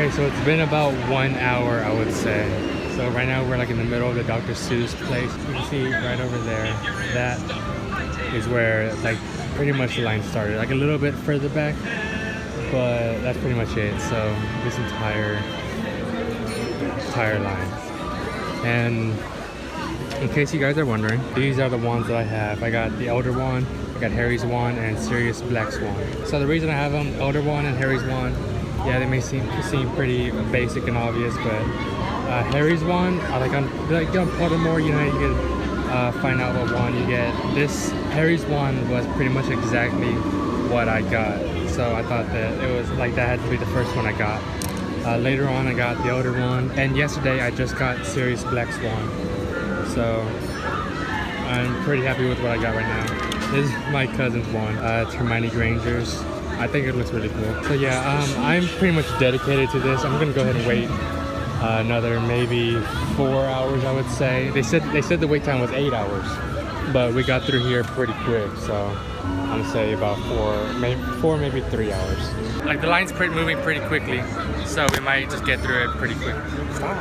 Okay, so it's been about 1 hour, I would say. So right now we're like in the middle of the Dr. Seuss place. You can see right over there, that is where like pretty much the line started. Like a little bit further back, but that's pretty much it. So this entire line. And in case you guys are wondering, these are the wands that I have. I got the Elder Wand, I got Harry's Wand, and Sirius Black's Wand. So the reason I have them, Elder Wand and Harry's Wand, yeah, they may seem pretty basic and obvious, but Harry's Wand, like on Pottermore, you know, you can find out what wand you get. This Harry's Wand was pretty much exactly what I got. So I thought that it was like that had to be the first one I got. Later on, I got the Elder Wand, and yesterday I just got Sirius Black's Wand. So I'm pretty happy with what I got right now. This is my cousin's wand. It's Hermione Granger's. I think it looks really cool. So yeah, I'm pretty much dedicated to this. I'm gonna go ahead and wait another maybe 4 hours, I would say. They said the wait time was 8 hours, but we got through here pretty quick. So I'm gonna say about 4, maybe 3 hours. Like the line's moving pretty quickly, so we might just get through it pretty quick. Stop.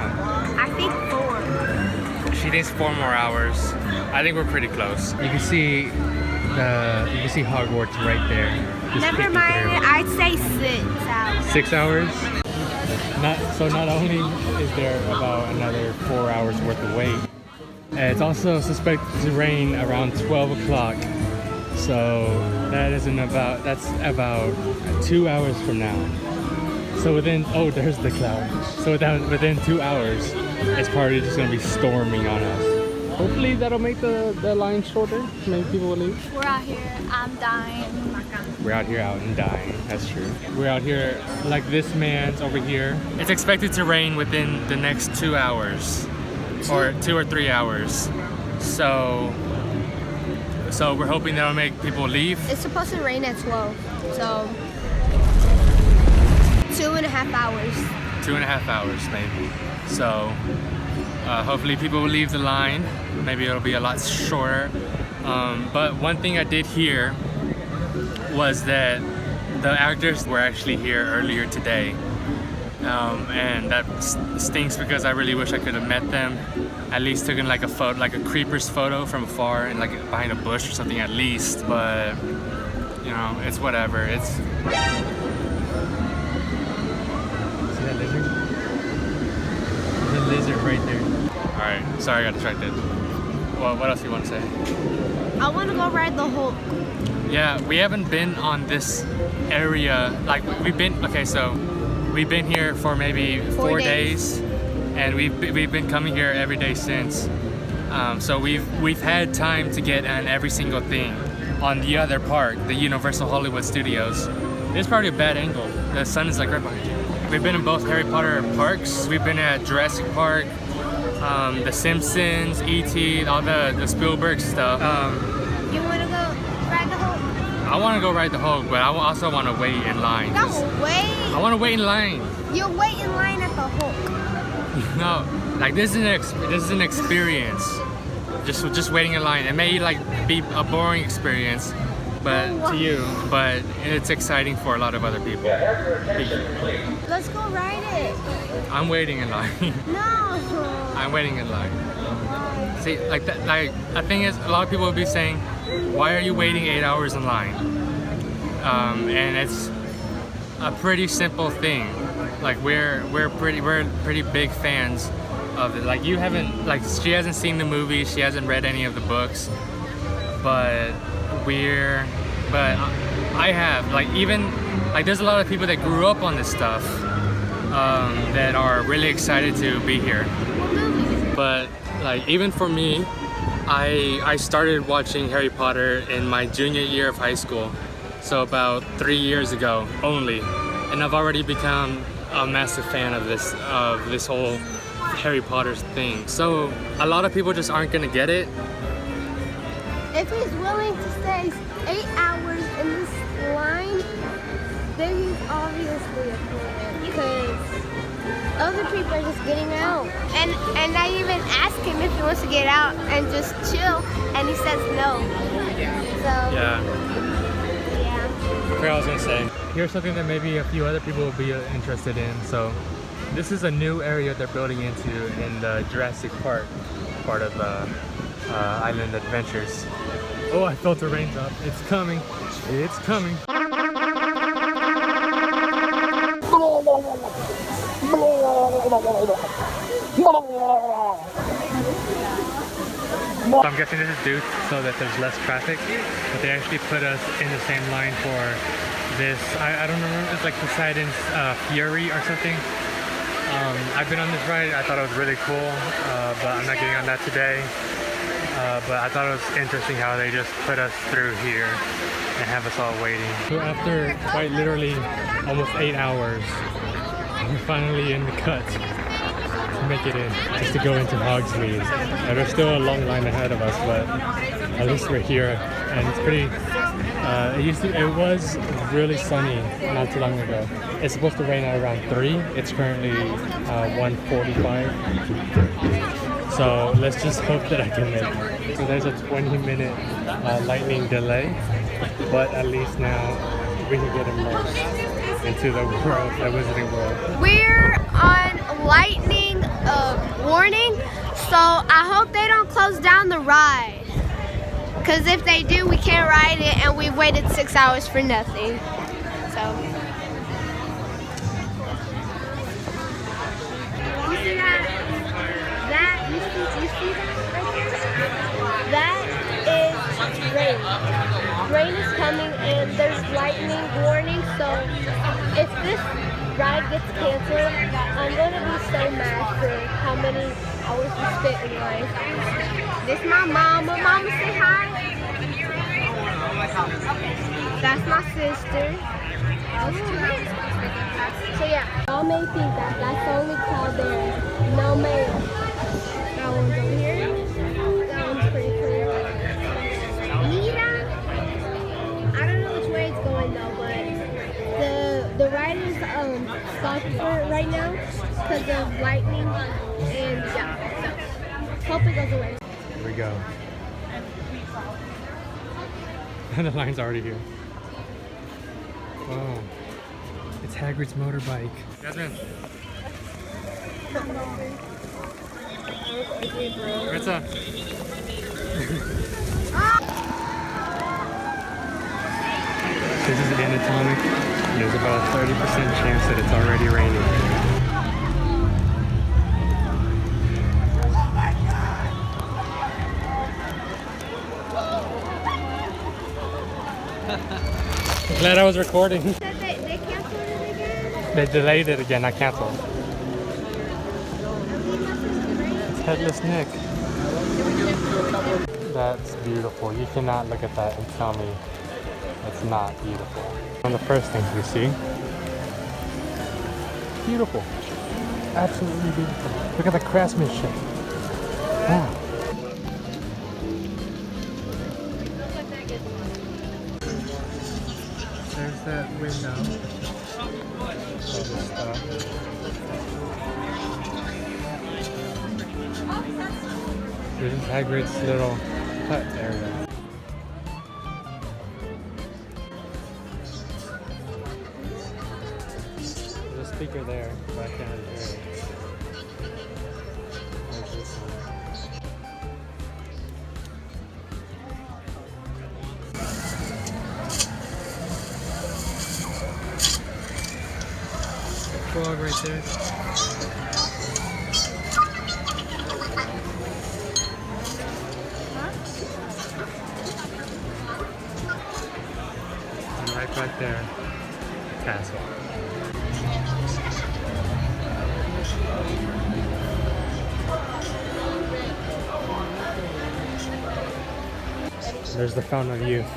I think 4. She thinks 4 more hours. I think we're pretty close. You can see Hogwarts right there. Never mind. I'd say 6 hours. 6 hours? Not only is there about another 4 hours worth of wait, it's also suspected to rain around 12 o'clock. So that's about 2 hours from now. So there's the cloud. So within 2 hours, it's probably just gonna be storming on us. Hopefully that'll make the line shorter. Maybe people will leave. We're out here. I'm dying. We're out here out and dying. That's true. We're out here like this man's over here. It's expected to rain within the next 2 hours, or 2 or 3 hours. So we're hoping that'll make people leave. It's supposed to rain at 12. So 2.5 hours. 2.5 hours maybe. So hopefully people will leave the line. Maybe it'll be a lot shorter. But one thing I did hear was that the actors were actually here earlier today. And that stinks because I really wish I could have met them. At least taken like a photo, like a creeper's photo from afar and like behind a bush or something at least. But you know, it's whatever. It's... See that lizard? There's a lizard right there. Alright, sorry I got distracted. Well, what else do you want to say? I want to go ride the Hulk. Yeah, we haven't been on this area. Like we've been here for maybe 4 days, and we've been coming here every day since. So we've had time to get on every single thing on the other park, the Universal Hollywood Studios. It's probably a bad angle. The sun is like right behind you. We've been in both Harry Potter parks. We've been at Jurassic Park, The Simpsons, E.T., all the Spielberg stuff. You want to go ride the Hulk? I want to go ride the Hulk, but I also want to wait in line. No, wait. I want to wait in line. You'll wait in line at the Hulk. No, like this is an experience. Just waiting in line. It may like be a boring experience, but to you, but it's exciting for a lot of other people. Let's go ride it. I'm waiting in line. No. I'm waiting in line. See, like that. Like the thing is, a lot of people will be saying, "Why are you waiting 8 hours in line?" And it's a pretty simple thing. Like we're pretty big fans of it. Like you haven't, like she hasn't seen the movie, she hasn't read any of the books, but I have. Like even like there's a lot of people that grew up on this stuff that are really excited to be here. But like even for me, I started watching Harry Potter in my junior year of high school, so about 3 years ago only, and I've already become a massive fan of this whole Harry Potter thing. So a lot of people just aren't gonna get it. If he's willing to stay 8 hours in this line, then he's obviously a fan, because other people are just getting out. And I even asked him if he wants to get out and just chill, and he says no. So Yeah. yeah. I forgot what I was gonna say. here's something that maybe a few other people will be interested in. So this is a new area they're building into in the Jurassic Park part of Island Adventures. Oh, I felt the raindrop. It's coming. It's coming. So I'm guessing this is due so that there's less traffic, but they actually put us in the same line for this. I don't remember, it's like Poseidon's Fury or something. I've been on this ride. I thought it was really cool, but I'm not getting on that today. But I thought it was interesting how they just put us through here and have us all waiting. So after quite literally almost 8 hours, we're finally in the cut to make it in, just to go into Hogsmeade. And there's still a long line ahead of us, but at least we're here. And it's pretty, it was really sunny not too long ago. It's supposed to rain at around 3. It's currently 1:45. So let's just hope that I can make it. So there's a 20-minute lightning delay, but at least now we can get immersed into the world, the Wizarding World. We're on lightning warning, so I hope they don't close down the ride. Because if they do, we can't ride it, and we've waited 6 hours for nothing. So. You see that? You see that right there? That is rain. Rain is coming, and there's lightning warning, so if this ride gets canceled, I'm going to be so mad for how many hours we spent in line. This is my mama. Mama, say hi. That's my sister. So yeah, y'all may think that that's the only cloud there. No ma'am. That one's over here. That one's pretty clear. Nita. I don't know which way it's going though, but the ride is stopped for right now because of lightning, and yeah, so hope it goes away. Here we go. And the line's already here. Oh, it's Hagrid's motorbike. Jasmine. Ritza. This is Anatomic. There's about a 30% chance that it's already raining. Glad I was recording. They canceled it again? They delayed it again, not canceled. It's Headless Nick. That's beautiful. You cannot look at that and tell me it's not beautiful. One of the first things we see. Beautiful. Absolutely beautiful. Look at the craftsmanship. Wow. There's that window. All this stuff. This is Hagrid's little hut area. There's a speaker there, but I can't really hear it. There's this one. Frog right there. And right back there, castle. There's the Fountain of Youth.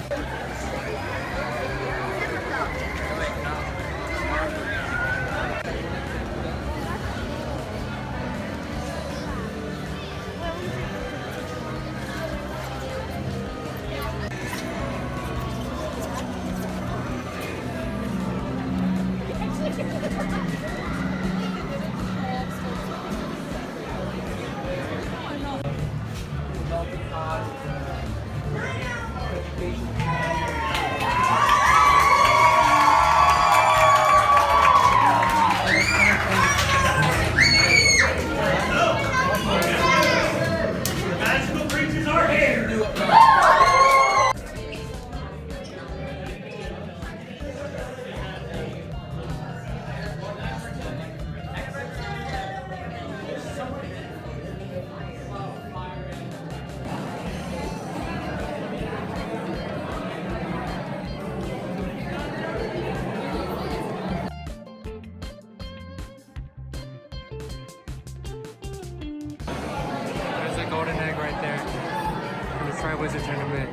Tri-Wizard Tournament.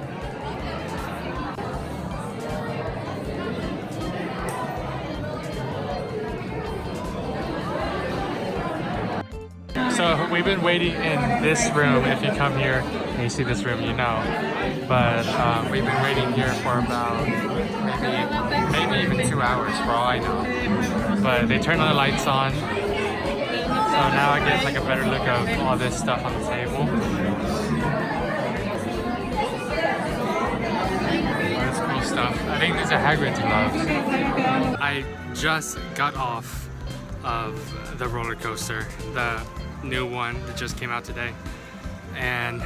So we've been waiting in this room. If you come here and you see this room, you know. But we've been waiting here for about maybe even 2 hours for all I know. But they turned all the lights on. So now I get like a better look of all this stuff on the table. All this cool stuff. I think these are Hagrid's gloves. I just got off of the roller coaster, the new one that just came out today, and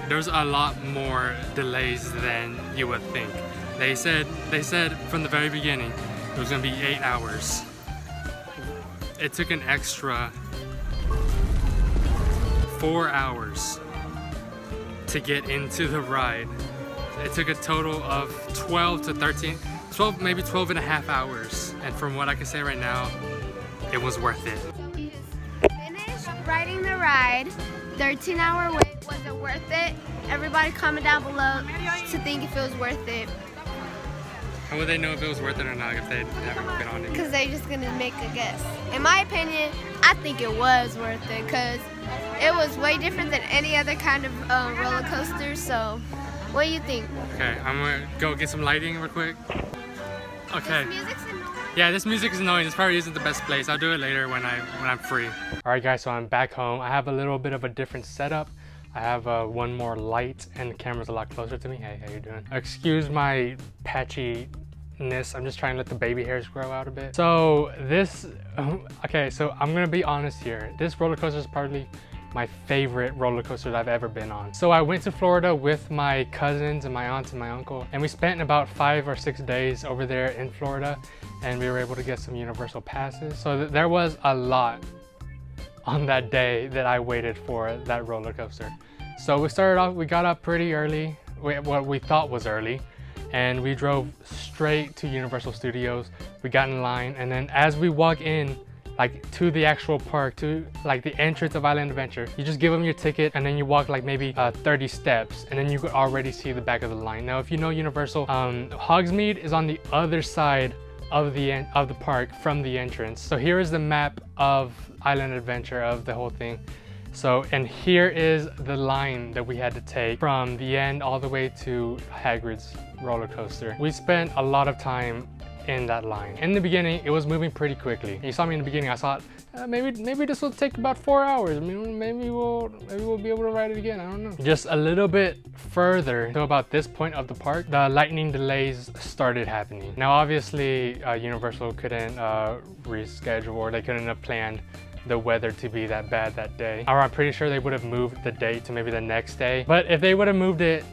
there's a lot more delays than you would think. They said from the very beginning it was gonna be 8 hours. It took an extra 4 hours to get into the ride. It took a total of 12 maybe 12 and a half hours. And from what I can say right now, it was worth it. Finished riding the ride. 13-hour wait. Was it worth it? Everybody comment down below to think if it was worth it. How would they know if it was worth it or not if they'd never been on it? Because they're just gonna make a guess. In my opinion, I think it was worth it because it was way different than any other kind of roller coaster. So, what do you think? Okay, I'm gonna go get some lighting real quick. Okay. This music's annoying. Yeah, this music is annoying. This probably isn't the best place. I'll do it later when I'm free. All right, guys. So I'm back home. I have a little bit of a different setup. I have one more light and the camera's a lot closer to me. Hey, how you doing? Excuse my patchiness. I'm just trying to let the baby hairs grow out a bit. So this, okay, so I'm gonna be honest here. This roller coaster is probably my favorite roller coaster that I've ever been on. So I went to Florida with my cousins and my aunts and my uncle, and we spent about 5 or 6 days over there in Florida, and we were able to get some Universal passes. So there was a lot on that day that I waited for that roller coaster. So we started off, we got up pretty early, what we thought was early, and we drove straight to Universal Studios. We got in line, and then as we walk in, like to the actual park, to like the entrance of Island Adventure, you just give them your ticket and then you walk like maybe 30 steps, and then you could already see the back of the line. Now, if you know Universal, Hogsmeade is on the other side of the park from the entrance. So here is the map of Island Adventure, of the whole thing. So, and here is the line that we had to take from the end all the way to Hagrid's roller coaster. We spent a lot of time in that line. In the beginning, it was moving pretty quickly. You saw me in the beginning, I thought, maybe this will take about 4 hours. I mean, maybe we'll be able to ride it again, I don't know. Just a little bit further to about this point of the park, the lightning delays started happening. Now, obviously, Universal couldn't reschedule, or they couldn't have planned the weather to be that bad that day. Or I'm pretty sure they would have moved the date to maybe the next day. But if they would have moved it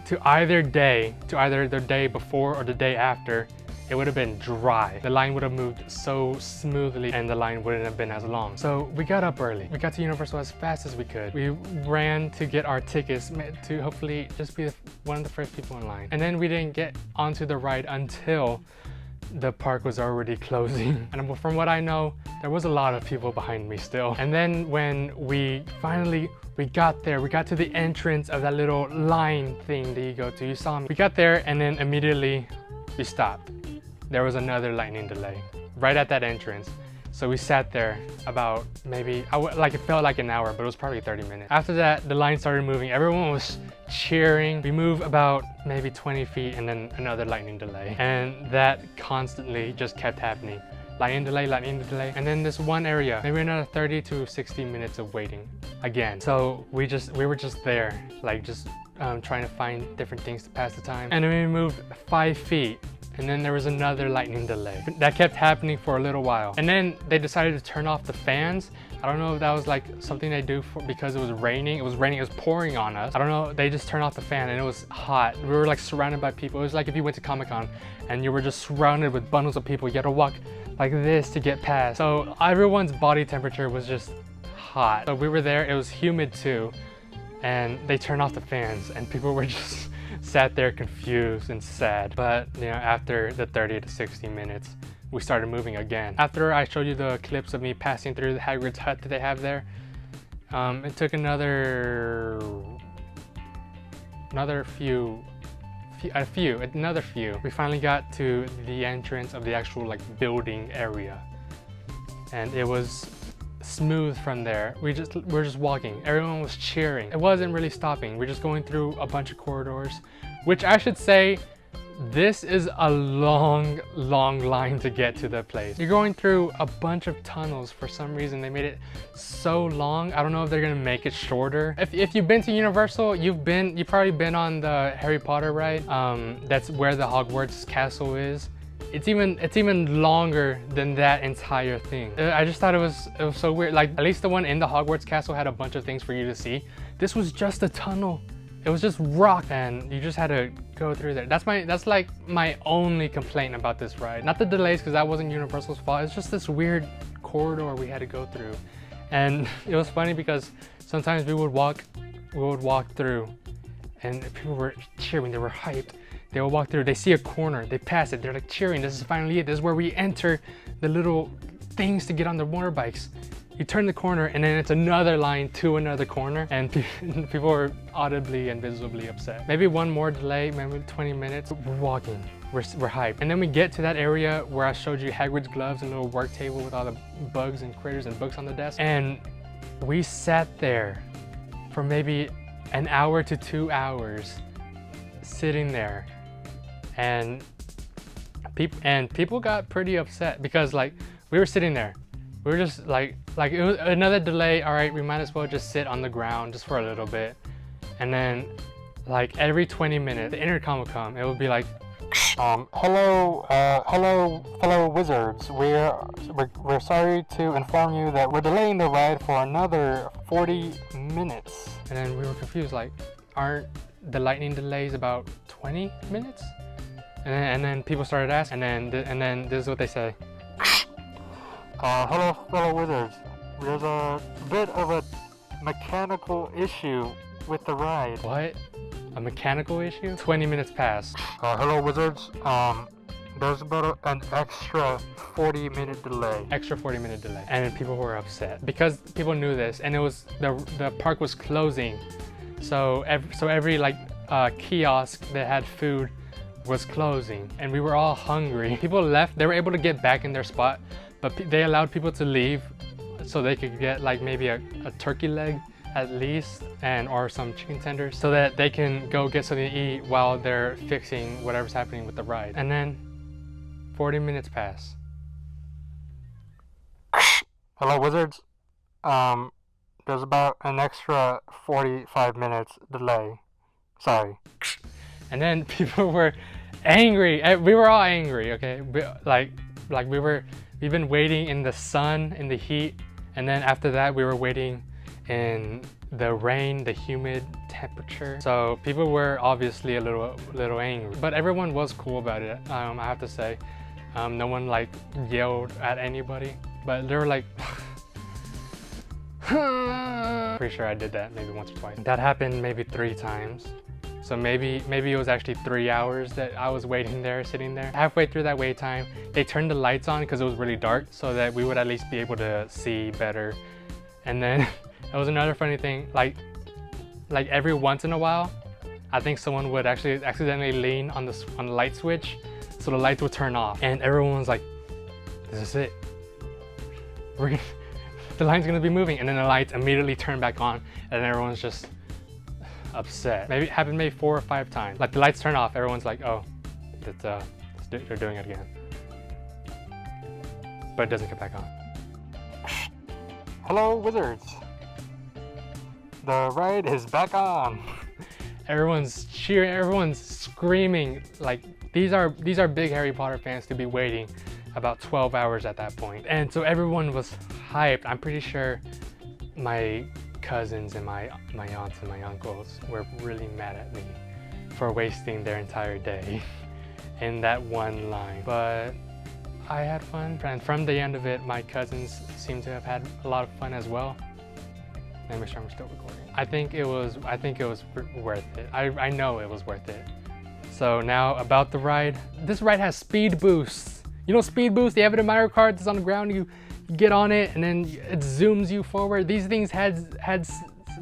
to either the day before or the day after, it would have been dry. The line would have moved so smoothly and the line wouldn't have been as long. So we got up early. We got to Universal as fast as we could. We ran to get our tickets to hopefully just be one of the first people in line. And then we didn't get onto the ride until the park was already closing. And from what I know, there was a lot of people behind me still. And then when we got there, we got to the entrance of that little line thing that you go to. You saw me. We got there and then immediately we stopped. There was another lightning delay right at that entrance. So we sat there about maybe, it felt like an hour, but it was probably 30 minutes. After that, the line started moving. Everyone was cheering. We moved about maybe 20 feet and then another lightning delay. And that constantly just kept happening. Lightning delay. And then this one area, maybe another 30 to 60 minutes of waiting again. So we were just there, like just trying to find different things to pass the time. And then we moved 5 feet. And then there was another lightning delay. That kept happening for a little while. And then they decided to turn off the fans. I don't know if that was like something they do because it was raining. It was pouring on us. I don't know, they just turned off the fan and it was hot. We were like surrounded by people. It was like if you went to Comic-Con and you were just surrounded with bundles of people. You had to walk like this to get past. So everyone's body temperature was just hot. So we were there, it was humid too. And they turned off the fans and people were just sat there confused and sad. But you know, after the 30 to 60 minutes, we started moving again. After I showed you the clips of me passing through the Hagrid's hut that they have there, it took another another few. We finally got to the entrance of the actual like building area, and it was smooth from there. We're just walking. Everyone was cheering. It wasn't really stopping. We're just going through a bunch of corridors, which I should say, this is a long line to get to the place. You're going through a bunch of tunnels. For some reason, they made it so long. I don't know if they're gonna make it shorter. If you've been to Universal, you've probably been on the Harry Potter ride. That's where the Hogwarts castle is. It's even longer than that entire thing. I just thought it was so weird. Like, at least the one in the Hogwarts castle had a bunch of things for you to see. This was just a tunnel. It was just rock, and you just had to go through there. That's like my only complaint about this ride. Not the delays, because that wasn't Universal's fault. It's just this weird corridor we had to go through. And it was funny because sometimes we would walk through, and people were cheering, they were hyped. They would walk through, they see a corner, they pass it, they're like cheering, this is finally it. This is where we enter the little things to get on the motorbikes. You turn the corner, and then it's another line to another corner, and people were audibly and visibly upset. Maybe one more delay, maybe 20 minutes. We're walking, we're hyped. And then we get to that area where I showed you Hagrid's gloves and a little work table with all the bugs and critters and books on the desk. And we sat there for maybe an hour to 2 hours, sitting there. And people got pretty upset because like we were sitting there. We were just like it was another delay. All right, we might as well just sit on the ground just for a little bit. And then like every 20 minutes, the intercom would come. It would be like, hello fellow wizards. We're sorry to inform you that we're delaying the ride for another 40 minutes. And then we were confused, like, aren't the lightning delays about 20 minutes? And then people started asking, and then this is what they say. Hello fellow wizards, there's a bit of a mechanical issue with the ride. What? A mechanical issue? 20 minutes passed. Hello wizards, there's about an extra 40-minute delay. Extra 40-minute delay. And people were upset because people knew this, and it was the park was closing. So every like kiosk that had food was closing, and we were all hungry. People left. They were able to get back in their spot, but they allowed people to leave so they could get like maybe a turkey leg at least, or some chicken tenders, so that they can go get something to eat while they're fixing whatever's happening with the ride. And then 40 minutes pass. Hello wizards, there's about an extra 45 minutes delay. Sorry. And then people were angry. We were all angry, okay? We've been waiting in the sun, in the heat, and then after that we were waiting in the rain, the humid temperature. So people were obviously a little angry, but everyone was cool about it. I have to say, no one like yelled at anybody, but they were like, pretty sure I did that maybe once or twice. That happened maybe 3 times. So maybe it was actually 3 hours that I was waiting there, sitting there. Halfway through that wait time, they turned the lights on because it was really dark, so that we would at least be able to see better. And then it was another funny thing, like every once in a while, I think someone would actually accidentally lean on the light switch, so the lights would turn off, and everyone was like, "This is it. The line's gonna be moving," and then the lights immediately turn back on, and everyone's just upset. Maybe it happened maybe 4 or 5 times. Like the lights turn off, everyone's like, "Oh, they're doing it again," but it doesn't get back on. Hello wizards, the ride is back on. Everyone's cheering, everyone's screaming. Like these are big Harry Potter fans to be waiting about 12 hours at that point. And so everyone was hyped. I'm pretty sure my cousins and my aunts and my uncles were really mad at me for wasting their entire day in that one line. But I had fun, and from the end of it, my cousins seem to have had a lot of fun as well. Let me make sure I'm still recording. I think it was worth it. I know it was worth it. So now about the ride. This ride has speed boosts. You know speed boost? They have it in Mario Kart. It's on the ground. You get on it and then it zooms you forward. These things had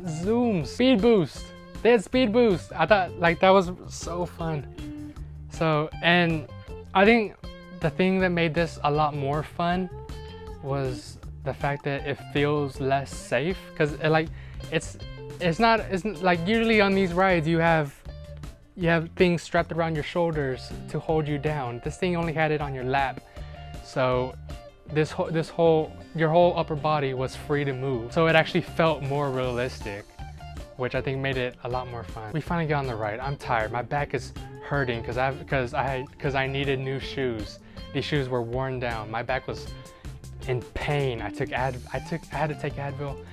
zooms. Speed boost. They had speed boost. I thought like that was so fun. So, and I think the thing that made this a lot more fun was the fact that it feels less safe, because it's not like usually on these rides you have things strapped around your shoulders to hold you down. This thing only had it on your lap, so your whole upper body was free to move, so it actually felt more realistic, which I think made it a lot more fun. We finally got on the ride. I'm tired. My back is hurting because I needed new shoes. These shoes were worn down. My back was in pain. I had to take Advil.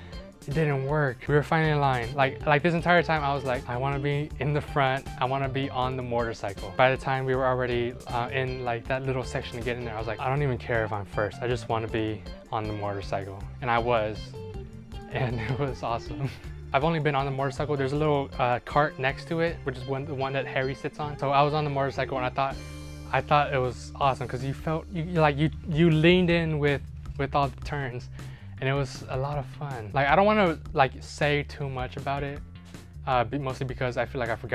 It didn't work. We were finally in line. Like this entire time I was like, I want to be in the front. I want to be on the motorcycle. By the time we were already in like that little section to get in there, I was like, I don't even care if I'm first. I just want to be on the motorcycle. And I was, and it was awesome. I've only been on the motorcycle. There's a little cart next to it, which is the one that Harry sits on. So I was on the motorcycle and I thought it was awesome because you leaned in with all the turns, and it was a lot of fun. Like I don't want to like say too much about it, mostly because I feel like I've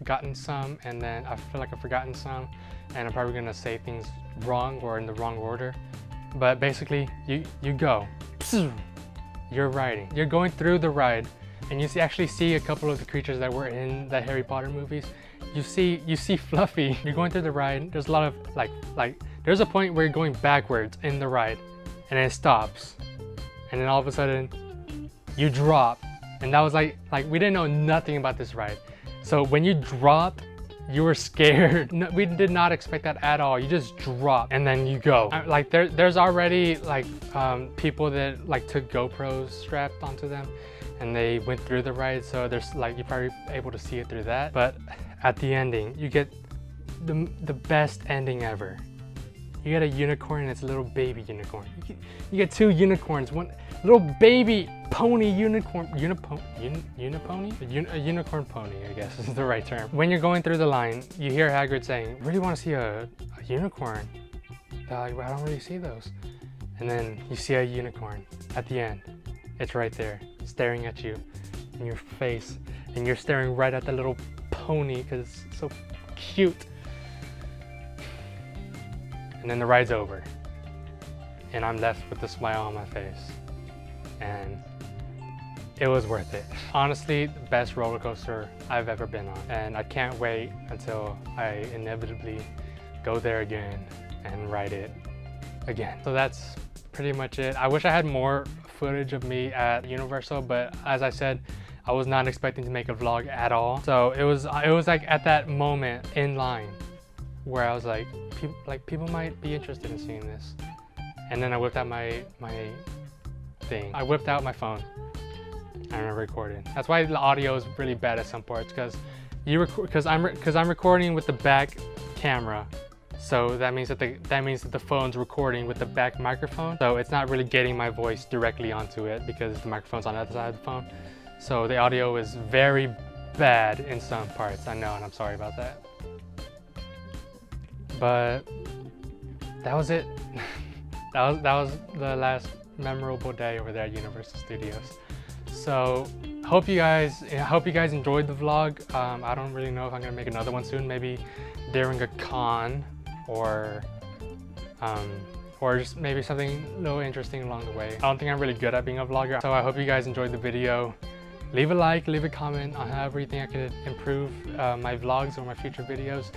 gotten some, and then I feel like I've forgotten some, and I'm probably gonna say things wrong or in the wrong order. But basically, you go, you're riding, you're going through the ride, and you actually see a couple of the creatures that were in the Harry Potter movies. You see Fluffy. You're going through the ride. There's a lot of like there's a point where you're going backwards in the ride, and then it stops, and then all of a sudden you drop, and that was like we didn't know nothing about this ride. So when you dropped, you were scared. No, we did not expect that at all. You just drop and then you go. Like there's already like people that like took GoPros strapped onto them, and they went through the ride. So there's like you're probably able to see it through that. But at the ending, you get the best ending ever. You get a unicorn, and it's a little baby unicorn. You get two unicorns, one little baby pony unicorn, a unicorn pony, I guess is the right term. When you're going through the line, you hear Hagrid saying, "Really want to see a unicorn?" They're like, "Well, I don't really see those." And then you see a unicorn at the end. It's right there, staring at you in your face, and you're staring right at the little pony because it's so cute. And then the ride's over, and I'm left with a smile on my face, and it was worth it. Honestly, the best roller coaster I've ever been on, and I can't wait until I inevitably go there again and ride it again. So that's pretty much it. I wish I had more footage of me at Universal, but as I said, I was not expecting to make a vlog at all. So it was like at that moment in line where I was like, people might be interested in seeing this. And then I whipped out my thing. I whipped out my phone and I recorded. That's why the audio is really bad at some parts, because I'm recording with the back camera. So that means that the phone's recording with the back microphone. So it's not really getting my voice directly onto it because the microphone's on the other side of the phone. So the audio is very bad in some parts. I know, and I'm sorry about that. But that was it. that was the last memorable day over there at Universal Studios. So hope you guys enjoyed the vlog. I don't really know if I'm gonna make another one soon. Maybe during a con, or just maybe something a little interesting along the way. I don't think I'm really good at being a vlogger. So I hope you guys enjoyed the video. Leave a like, leave a comment on however you think I could improve my vlogs or my future videos.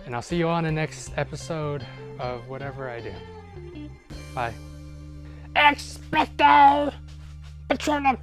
And I'll see you on the next episode of whatever I do. Bye. Expecto Patronum!